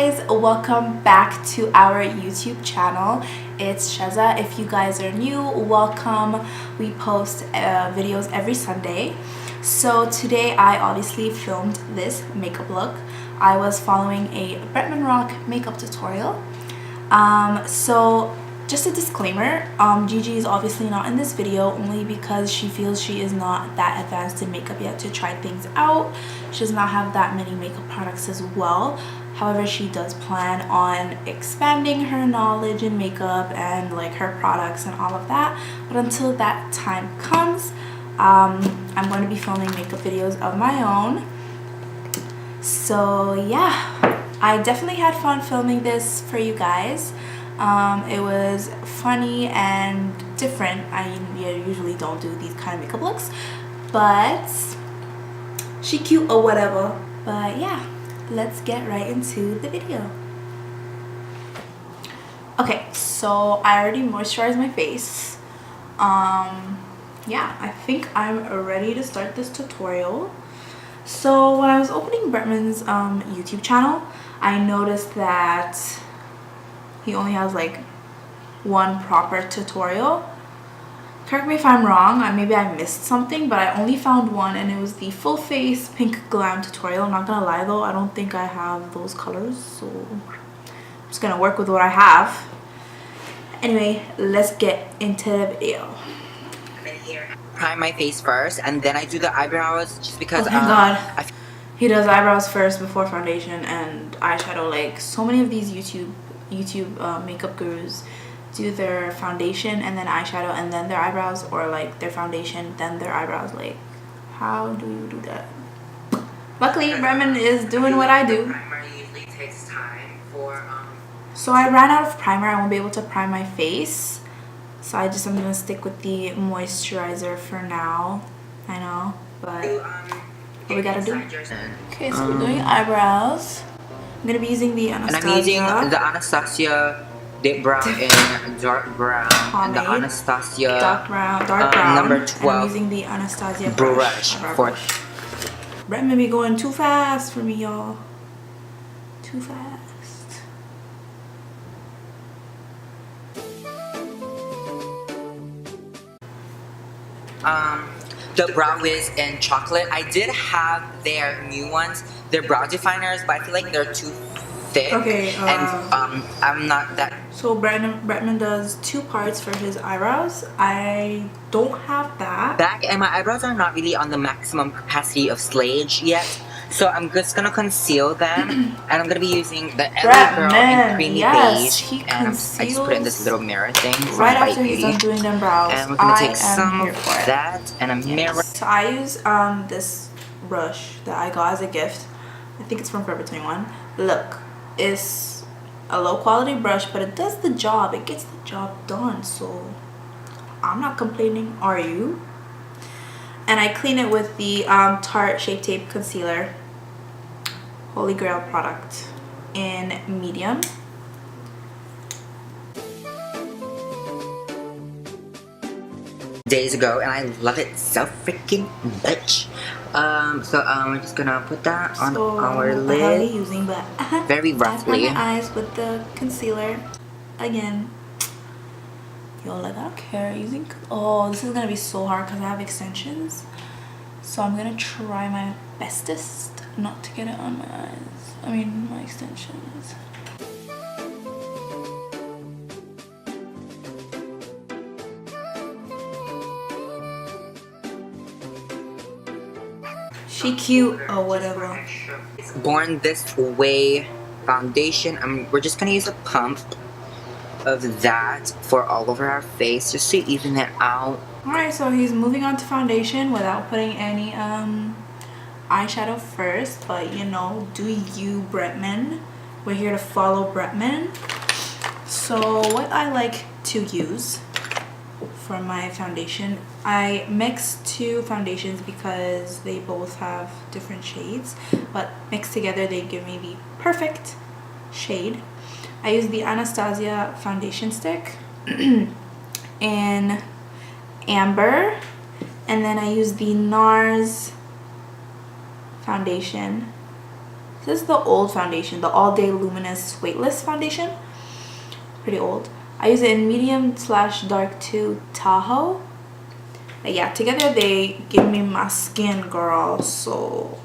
guys, welcome back to our YouTube channel. It's Shaza. If you guys are new, welcome. We post videos every Sunday. So today I obviously filmed this makeup look. I was following a Bretman Rock makeup tutorial. So just a disclaimer, Gigi is obviously not in this video only because she feels she is not that advanced in makeup yet to try things out. She does not have that many makeup products as well. However, she does plan on expanding her knowledge in makeup and like her products and all of that. But until that time comes, I'm going to be filming makeup videos of my own. So yeah, I definitely had fun filming this for you guys. It was funny and different. I usually don't do these kind of makeup looks, but she cute or whatever. But yeah, let's get right into the video. Okay, so I already moisturized my face. Yeah, I think I'm ready to start this tutorial. So when I was opening Bretman's YouTube channel, I noticed that he only has like one proper tutorial. Correct me if I'm wrong, maybe I missed something, but I only found one and it was the full face pink glam tutorial. I'm not gonna lie though, I don't think I have those colors, so I'm just gonna work with what I have. Anyway, let's get into the video. Prime my face first and then I do the eyebrows just because oh my god, he does eyebrows first before foundation and eyeshadow. Like so many of these YouTube makeup gurus do their foundation and then eyeshadow and then their eyebrows, or like their foundation then their eyebrows. Like, how do you do that? Luckily Bretman is doing what I do. Primer usually takes time for so I ran out of primer. I won't be able to prime my face, so I'm gonna stick with the moisturizer for now. I know, but what we gotta do. Okay, so we're doing eyebrows. I'm gonna be using the Anastasia. And I'm using the Anastasia Deep Brown in Dark Brown. Pomade. And the Anastasia Dark brown. number 12. And I'm using the Anastasia brush for. Bretman be going too fast for me, y'all. Too fast. The Brow Wiz in chocolate. I did have their new ones, their brow definers, but I feel like they're too thick. Okay. And I'm not that. So Bretman does two parts for his eyebrows. I don't have that. Back, and my eyebrows are not really on the maximum capacity of slayage yet. So I'm just gonna conceal them, and I'm gonna be using the LA Girl in creamy beige, and I just put it in this little mirror thing right after he's done doing them brows. And we're gonna take some of that and a mirror. So I use this brush that I got as a gift. I think it's from Forever 21. Look, it's a low quality brush, but it does the job. It gets the job done. So I'm not complaining. Are you? And I clean it with the Tarte Shape Tape Concealer. Holy Grail product in medium. Days ago, and I love it so freaking much. We're just gonna put that on our lid. Using, but very roughly. I my eyes with the concealer again. Yo, like I don't care using. Oh, this is gonna be so hard because I have extensions. So I'm gonna try my bestest not to get it on my eyes. I mean, my extensions. She cute or whatever. Born This Way foundation. We're just gonna use a pump of that for all over our face just to even it out. Alright, so he's moving on to foundation without putting any eyeshadow first, but you know, do you, Bretman. We're here to follow Bretman. So what I like to use for my foundation, I mix two foundations because they both have different shades, but mixed together they give me the perfect shade. I use the Anastasia foundation stick in amber, and then I use the NARS foundation This is the old foundation, the All Day Luminous Weightless foundation. Pretty old. I use it in medium / dark 2 Tahoe. But yeah, together they give me my skin, girl. So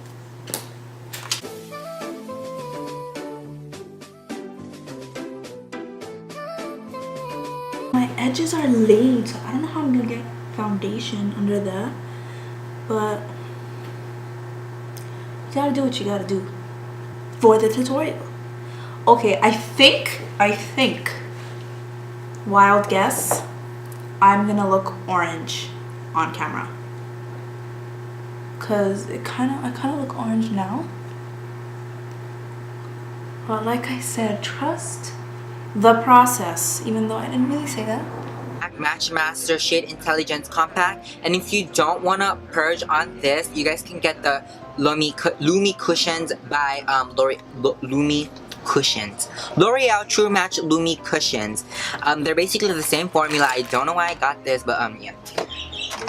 my edges are laid, so I don't know how I'm gonna get foundation under there, but you gotta do what you gotta do for the tutorial. Okay, I think wild guess, I'm gonna look orange on camera, cause I kind of look orange now, but like I said, trust the process, even though I didn't really say that. Match Master Shade Intelligence Compact, and if you don't want to purge on this, you guys can get the Lumi Cushions by Lumi Cushions. L'Oreal True Match Lumi Cushions. They're basically the same formula. I don't know why I got this, but yeah.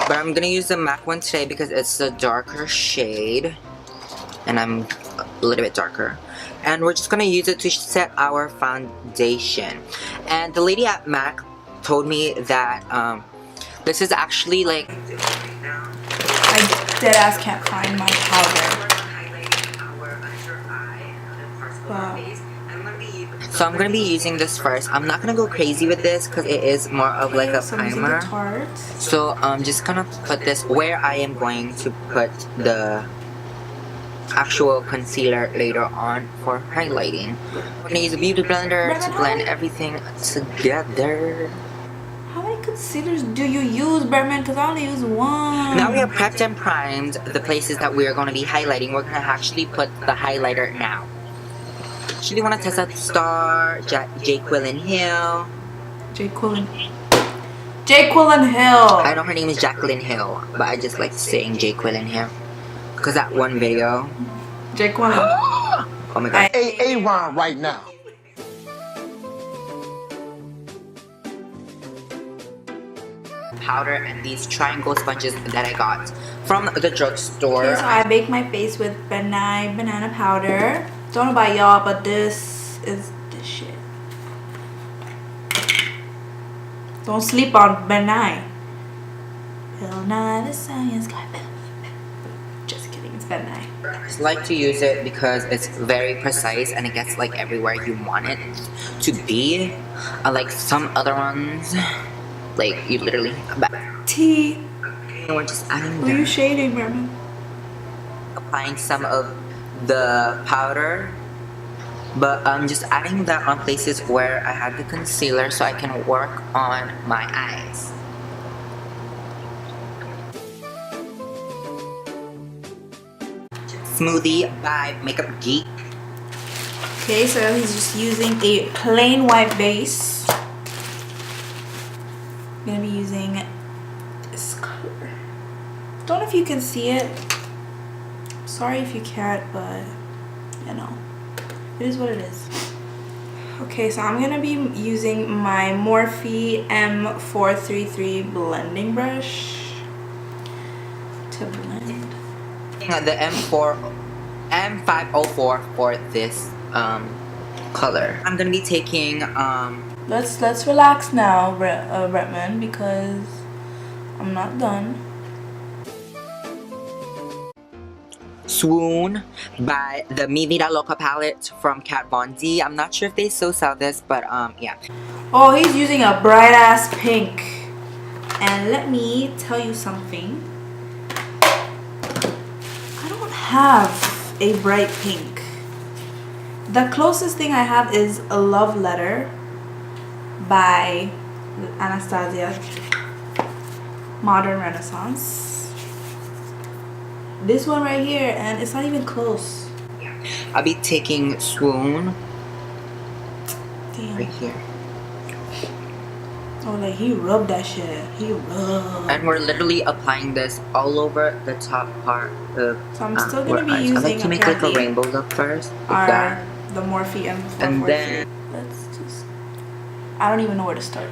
But I'm gonna use the MAC one today because it's a darker shade, and I'm a little bit darker. And we're just gonna use it to set our foundation. And the lady at MAC told me that this is actually like, I deadass can't find my powder. So I'm gonna be using this first. I'm not gonna go crazy with this because it is more of like a primer. So I'm just gonna put this where I am going to put the actual concealer later on for highlighting. I'm gonna use a beauty blender to blend everything together. How many concealers do you use, Bretman? Because I only use one. Now we have prepped and primed the places that we are going to be highlighting. We're going to actually put the highlighter now. Actually want to test out the star, Jacqueline Hill. Jacqueline Hill. I know her name is Jacqueline Hill, but I just like saying Jacqueline Hill. Because that one video. Jacqueline. Oh my god. A-Ron right now. Powder and these triangle sponges that I got from the drugstore. Okay, so I bake my face with Benai banana powder. Don't know about y'all, but this is the shit. Don't sleep on Benai. Bill Nye the Science Guy. Just kidding, it's Benai. I just like to use it because it's very precise and it gets like everywhere you want it to be. Unlike some other ones, like you literally T. We're just adding. What are you shading, Bretman? Applying some of the powder, but I'm just adding that on places where I have the concealer so I can work on my eyes. Smoothie by Makeup Geek. Okay, so he's just using a plain white base. I'm gonna be using this color. Don't know if you can see it. Sorry if you can't, but you know, it is what it is. Okay, so I'm gonna be using my Morphe M433 blending brush to blend. The M504 for this color. I'm gonna be taking Let's relax now, Bretman, because I'm not done. Swoon by the Mi Vida Loca palette from Kat Von D. I'm not sure if they still sell this, but yeah. Oh, he's using a bright ass pink. And let me tell you something. I don't have a bright pink. The closest thing I have is a Love Letter by Anastasia Modern Renaissance. This one right here, and it's not even close. I'll be taking Swoon. Damn. Right here. Oh, like he rubbed that shit. He rubbed. And we're literally applying this all over the top part of So I'm still gonna be using I like to make like a rainbow look first. Our the Morphe M443. And then let's just. I don't even know where to start.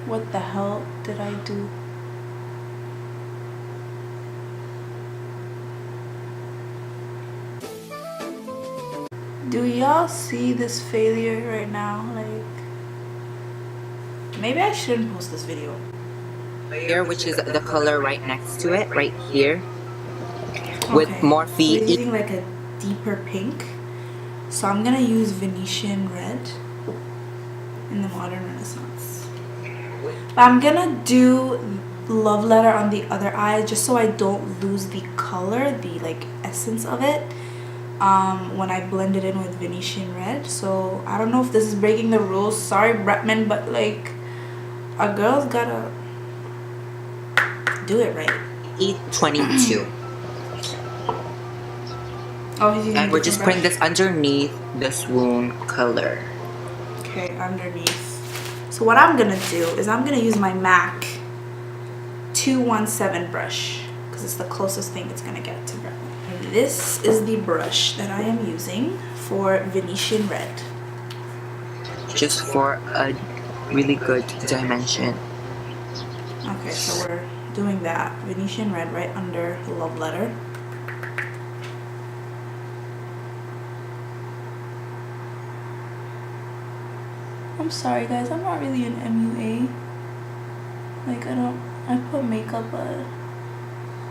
What the hell did I do? Do y'all see this failure right now? Like, maybe I shouldn't post this video. Here, which is the color right next to it, right here. With Morphe. We're using like a deeper pink. So I'm gonna use Venetian red in the Modern Renaissance. But I'm gonna do Love Letter on the other eye just so I don't lose the color, the like essence of it, when I blend it in with Venetian red. So I don't know if this is breaking the rules. Sorry, Bretman, but like a girl's gotta do it right. E22. Oh, he's using and we're just putting this underneath the swoon color. Okay, underneath. So what I'm gonna do is I'm gonna use my MAC 217 brush because it's the closest thing it's gonna get to Bretman. This is the brush that I am using for Venetian red. Just for a really good dimension. Okay, so we're doing that. Venetian red right under Love Letter. I'm sorry guys, I'm not really an MUA. Like I put makeup, but I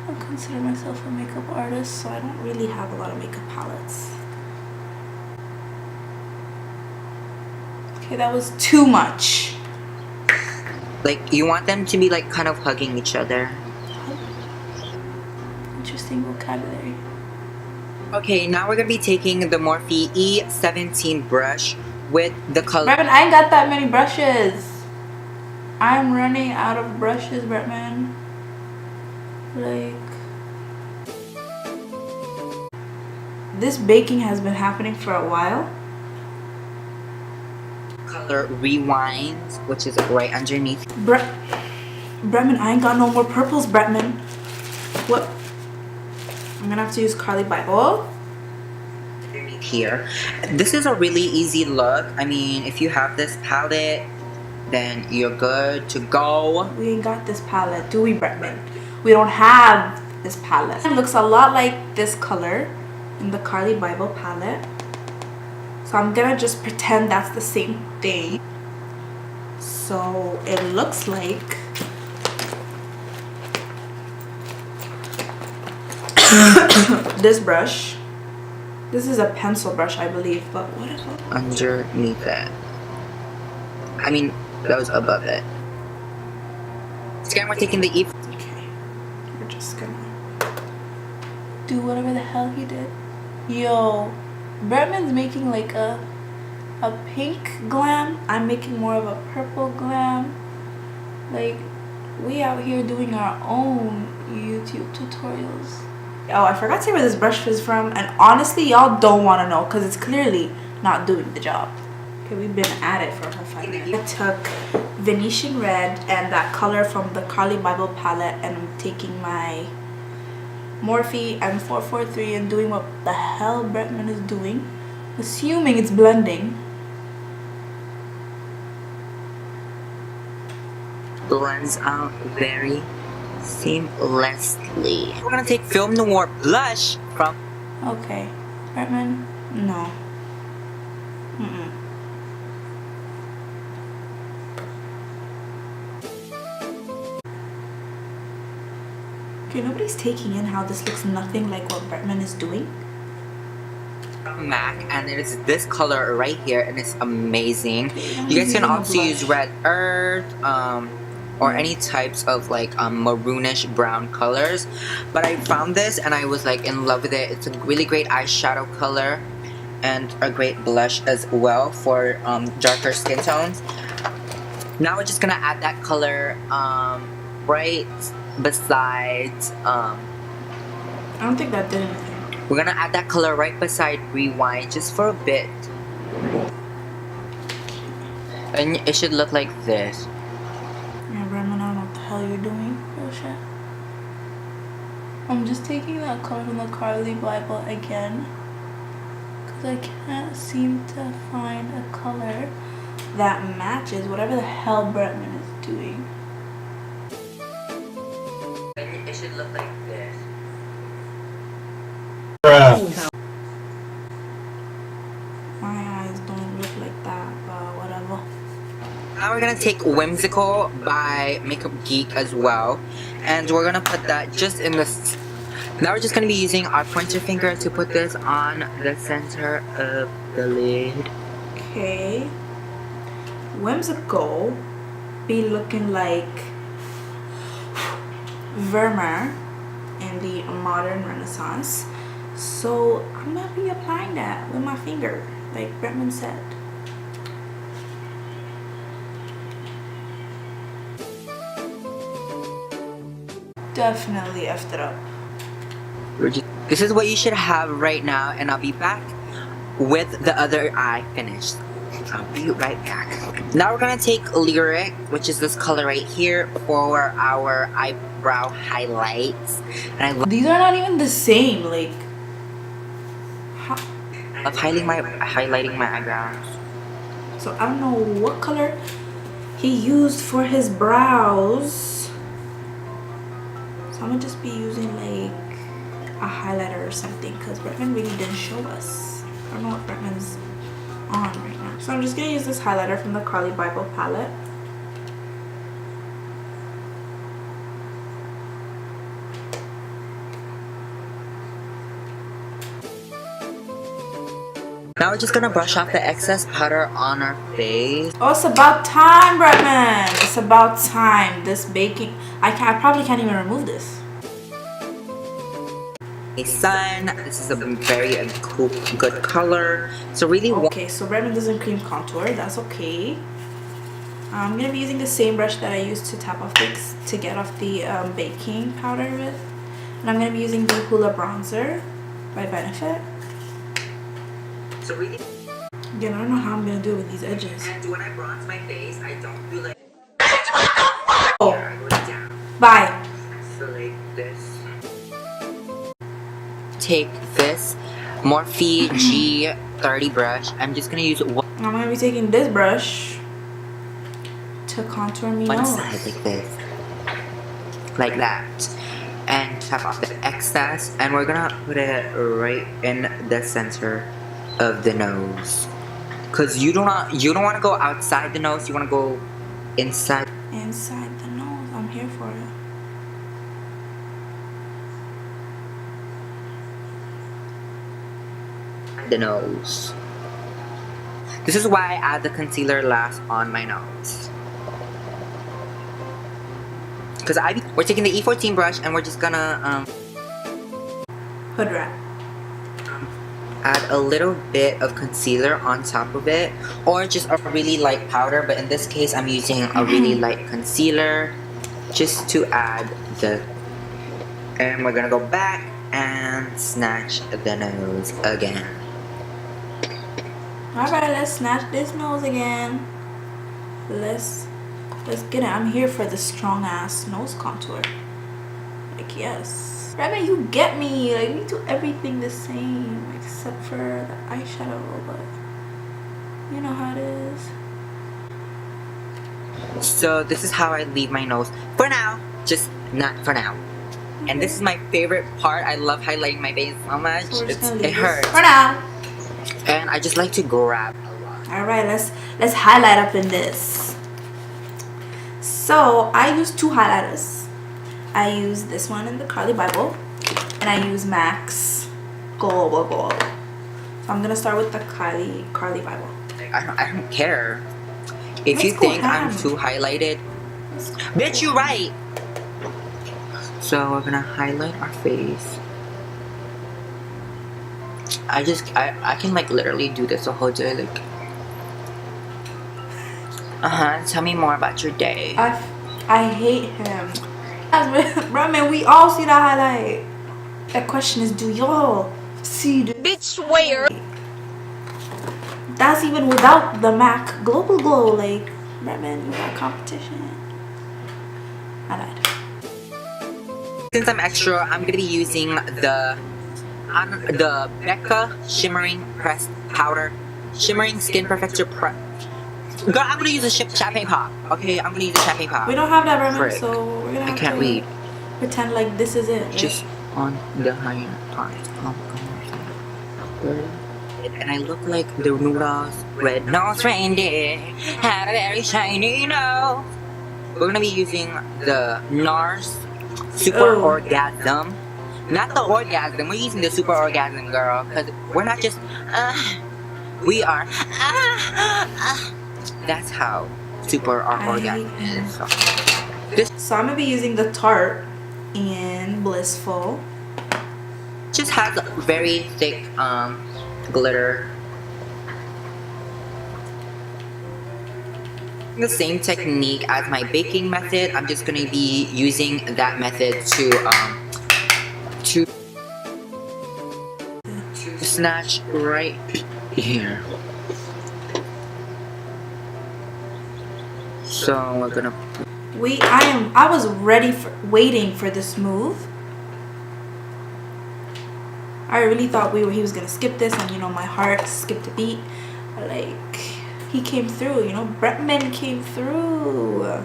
don't consider myself a makeup artist, so I don't really have a lot of makeup palettes. Okay, that was too much. Like, you want them to be like kind of hugging each other. Interesting vocabulary. Okay, now we're gonna be taking the Morphe E17 brush with the color. Bretman, I ain't got that many brushes. I'm running out of brushes, Bretman. Like, this baking has been happening for a while. Color Rewind, which is right underneath. Bretman, I ain't got no more purples, Bretman. What? I'm gonna have to use Carly Bible. Here. This is a really easy look. I mean, if you have this palette, then you're good to go. We ain't got this palette, do we, Bretman? We don't have this palette. It looks a lot like this color in the Carly Bible palette. So I'm gonna just pretend that's the same thing. So it looks like this brush. This is a pencil brush, I believe, but what is it? Underneath it. I mean, that was above it. Again, we're taking the E. Okay. We're just gonna do whatever the hell he did. Yo, Bretman's making like a pink glam. I'm making more of a purple glam. Like, we out here doing our own YouTube tutorials. Oh, I forgot to say where this brush is from, and honestly, y'all don't want to know because it's clearly not doing the job. Okay, we've been at it for 5 minutes. I took Venetian red and that color from the Carly Bible palette, and I'm taking my Morphe M443 and doing what the hell Bretman is doing, assuming it's blending. Blends out very seamlessly. We're gonna take Film Noir blush from. Okay, Bretman, no. Okay, nobody's taking in how this looks nothing like what Bretman is doing. MAC, and it is this color right here, and it's amazing. You guys can also use Red Earth, or any types of like maroonish brown colors, but I found this and I was like in love with it. It's a really great eyeshadow color and a great blush as well for darker skin tones. Now we're just gonna add that color right beside I don't think that did anything. we're gonna add that color right beside Rewind just for a bit, and it should look like this. Yeah, Bretman, I don't know what the hell you're doing. Real shit. I'm just taking that color from the Carly Bible again, because I can't seem to find a color that matches whatever the hell Bretman is doing. It should look like this. we're gonna take Whimsical by Makeup Geek as well, and we're gonna put that just in this. Now we're just gonna be using our pointer finger to put this on the center of the lid. Okay. Whimsical be looking like Vermeer in the modern Renaissance. So I'm gonna be applying that with my finger, like Bretman said. Definitely effed it up. This is what you should have right now, and I'll be back with the other eye finished. I'll be right back. Now we're gonna take Lyric, which is this color right here, for our eyebrow highlights. And these are not even the same. Like, I love highlighting my eyebrows. So I don't know what color he used for his brows. So I'm gonna just be using like a highlighter or something, because Bretman really didn't show us. I don't know what Bretman's on right now. So I'm just gonna use this highlighter from the Carly Bible palette. Now we're just gonna brush off the excess powder on our face. Oh, it's about time, Bretman. It's about time. This baking, I probably can't even remove this. Sun. This is a very cool, good color. So really, okay. So Bretman doesn't cream contour. That's okay. I'm gonna be using the same brush that I used to tap off to get off the baking powder with, and I'm gonna be using the Hoola bronzer by Benefit. So really, again, I don't know how I'm gonna do it with these edges. And when I bronze my face, I don't do like. Oh, I go down. Bye. So like this. Take this Morphe G30 brush. I'm just gonna use one. I'm gonna be taking this brush to contour me one nose. side like this, like that, and tap off the excess, and we're gonna put it right in the center of the nose. Cause you don't want to go outside the nose. You want to go inside. Inside the nose. I'm here for it. The nose. This is why I add the concealer last on my nose. Because we're taking the E14 brush and we're just gonna hood wrap. Add a little bit of concealer on top of it, or just a really light powder. But in this case, I'm using a really light concealer just to add the. And we're gonna go back and snatch the nose again. Alright, let's snatch this nose again. Let's get it. I'm here for the strong ass nose contour. Like, yes. Bretman, you get me. Like, we do everything the same except for the eyeshadow, but you know how it is. So this is how I leave my nose for now. Just not for now. And this is my favorite part. I love highlighting my face so much. So It hurts. For now. And I just like to grab a lot. Alright, let's highlight up in this. So I use two highlighters. I use this one in the Carly Bible, and I use MAC's Global Gold. So I'm gonna start with the Carly Bible. I don't care. If you think I'm too highlighted, bitch, you right. So we're gonna highlight our face. I can like literally do this the whole day. Like, tell me more about your day. I hate him. Bro, man, we all see that highlight. The question is, do y'all see the bitch where? That's even without the MAC Global Glow. Like, Bretman, you got competition. I lied. Since I'm extra, I'm gonna be using the Becca Shimmering Pressed Powder, Shimmering Skin Perfector Prep. Girl, I'm gonna use a champagne pop. Okay, I'm gonna use a champagne pop. We don't have that, Bretman, so we're gonna have I can't to read. pretend like this is it. Right? Just on the higher part. and I look like the Rudolph red-nosed reindeer had a very shiny nose. We're gonna be using the NARS Super Orgasm. Not the orgasm, we're using the Super Orgasm, girl, because we're not just, we are, that's how super our orgasm is. So I'm gonna be using the Tarte in Blissful. Just has a very thick glitter. The same technique as my baking method. I'm just gonna be using that method to snatch right here. So we're gonna. I was waiting for this move. I really thought he was gonna skip this, and you know my heart skipped a beat. Like he came through, you know. Bretman came through.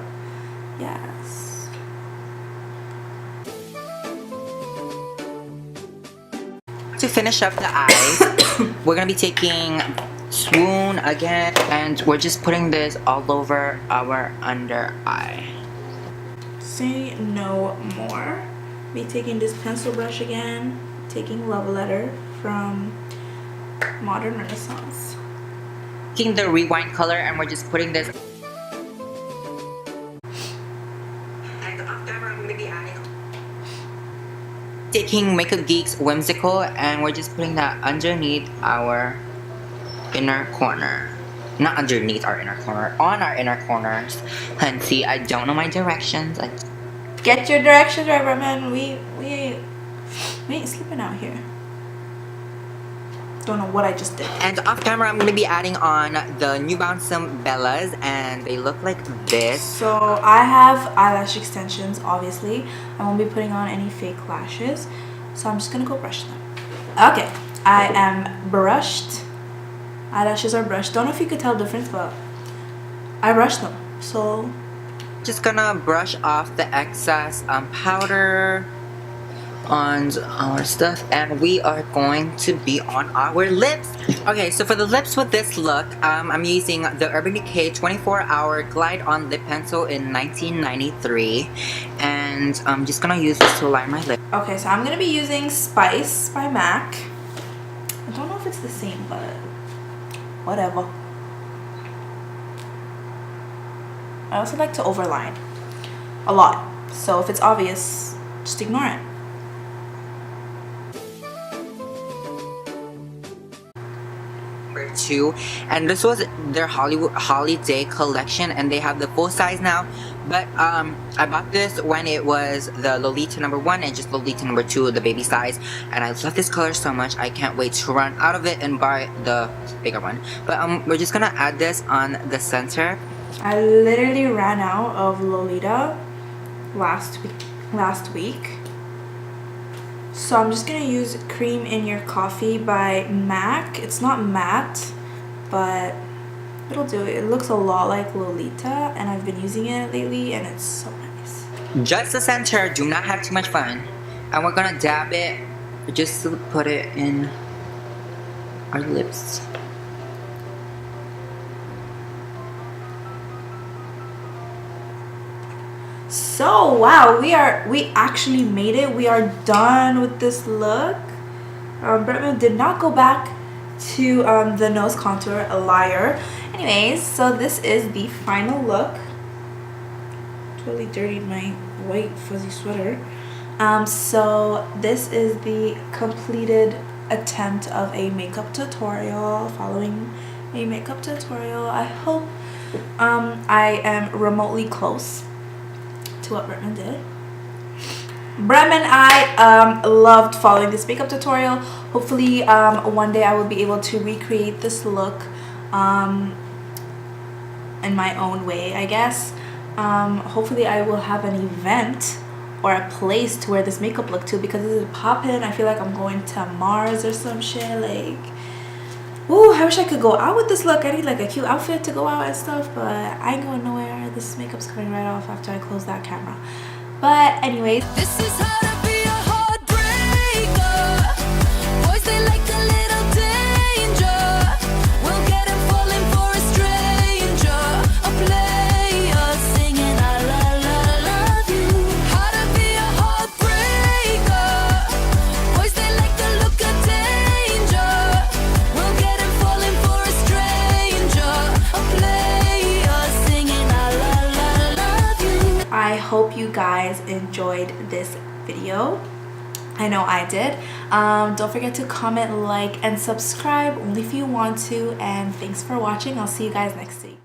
Yes. To finish up the eyes, we're gonna be taking Swoon again, and we're just putting this all over our under eye. Say no more. Be taking this pencil brush again. Taking Love Letter from Modern Renaissance. Taking the rewind color, and we're just putting this. Taking Makeup Geek's Whimsical, and we're just putting that underneath our inner corner. Not underneath our inner corner, on our inner corners. And see, I don't know my directions. Get your directions right, Bretman. We ain't sleeping out here. Don't know what I just did. And off camera, I'm going to be adding on the New Bouncem Bellas, and they look like this. So I have eyelash extensions, obviously. I won't be putting on any fake lashes. So I'm just going to go brush them. Okay, I am brushed. Eyelashes are brushed. Don't know if you could tell the difference, but I brushed them. So just gonna brush off the excess powder on our stuff, and we are going to be on our lips. Okay, so for the lips with this look, I'm using the Urban Decay 24-Hour Glide On Lip Pencil in 1993, and I'm just gonna use this to line my lip. Okay, so I'm gonna be using Spice by MAC. I don't know if it's the same, but whatever. I also like to overline a lot, so if it's obvious, just ignore it. Number 2, and this was their holiday collection, and they have the full size now, but I bought this when it was the Lolita number 1 and just Lolita number 2, the baby size, and I love this color so much. I can't wait to run out of it and buy the bigger one. But we're just gonna add this on the center. I literally ran out of Lolita last week. So I'm just gonna use Cream in Your Coffee by MAC. It's not matte, but it'll do. It looks a lot like Lolita, and I've been using it lately, and it's so nice. Just the center, do not have too much fun. And we're gonna dab it just to put it in our lips. So wow, we actually made it. We are done with this look. Bretman did not go back to the nose contour, a liar. Anyways, so this is the final look. Totally dirtied my white fuzzy sweater. So this is the completed attempt of a makeup tutorial, following a makeup tutorial. I hope I am remotely close to what Bretman did. Bretman, I loved following this makeup tutorial. Hopefully one day I will be able to recreate this look in my own way, I guess. Hopefully I will have an event or a place to wear this makeup look to, because this is poppin'. I feel like I'm going to Mars or some shit. Like, ooh, I wish I could go out with this look. I need like a cute outfit to go out and stuff, but I ain't going nowhere. This makeup's coming right off after I close that camera. But anyways, this is how to be a heartbreaker. Boys, they like a little danger. hope you guys enjoyed this video. I know I did. Don't forget to comment, like, and subscribe only if you want to. And thanks for watching. I'll see you guys next week.